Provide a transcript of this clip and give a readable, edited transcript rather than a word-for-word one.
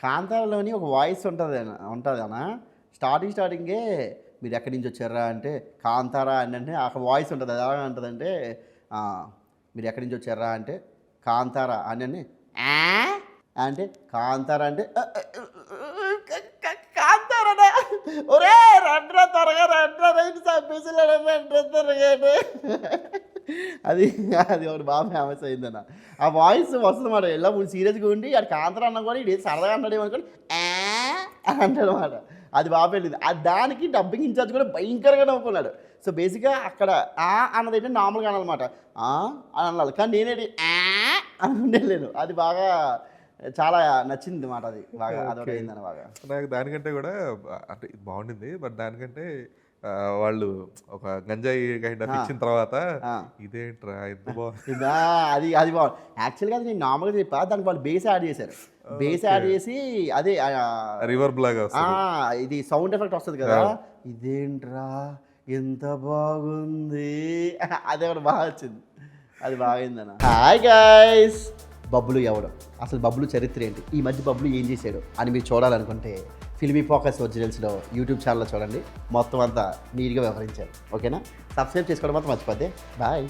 కాంతారలోని ఒక వాయిస్ ఉంటుంది అన్న స్టార్టింగే మీరు ఎక్కడి నుంచి వచ్చారా అంటే కాంతారా అని అంటే ఒక వాయిస్ ఉంటుంది. అది ఎలా ఉంటుందంటే మీరు ఎక్కడి నుంచి వచ్చారా అంటే కాంతారా అని అంటే కాంతారా అంటే కాంతారా ఒరే రండ్రా త్వరగా రండ్రా రైతు చంపేసిరా త్వరగా అది అది ఒకటి బాగా ఫేమస్ అయిందన్న. ఆ వాయిస్ వస్తుంది మాట ఎలా సీరియస్గా ఉండి అది కాంతారా అన్నా కూడా ఇది సరదాగా అంటాడు అనుకోండి అని అంటాడు అన్నమాట. అది బాగా వెళ్ళింది. దానికి డబ్బింగ్ ఇన్ఛార్జ్ కూడా భయంకరంగా నవ్వుకున్నాడు. సో బేసిక్గా అక్కడ అన్నది ఏంటంటే నార్మల్గా అనాలన్నమాట అని అనాలి. కానీ నేనేది అనుకుంటే లేదు. అది బాగా చాలా నచ్చింది మాట. అది బాగా అదొకటి అయిందని బాగా నాకు దానికంటే కూడా అంటే బాగుండింది. బట్ దానికంటే వాళ్ళు ఒక గంజాయి కైండ్ ఆఫ్ ఇచ్చిన తర్వాత ఇదేంట్రా ఎంత బాగుంది అది అది బాగుంది. యాక్చువల్గా అది నేను నార్మల్గా చెప్పా, దానికి వాళ్ళు బేస్ యాడ్ చేశారు. బేస్ యాడ్ చేసి అదే రివర్బ్ లాగా ఇది సౌండ్ ఎఫెక్ట్ వస్తుంది కదా, ఇదేంట్రా ఎంత బాగుంది అదే ఒకటి బాగా వచ్చింది. అది బాగైందన్న. హాయ్ గైస్, బబ్లు ఎవడు, అసలు బబ్లు చరిత్ర ఏంటి, ఈ మధ్య బబ్లు ఏం చేశాడు అని మీరు చూడాలనుకుంటే ఫిల్మీ ఫోకస్ ఒరిజినల్స్లో యూట్యూబ్ ఛానల్లో చూడండి. మొత్తం అంతా నీట్గా వ్యవహరించారు. ఓకేనా? సబ్స్క్రైబ్ చేసుకోవడం మాత్రం మర్చిపోద్ది. బాయ్.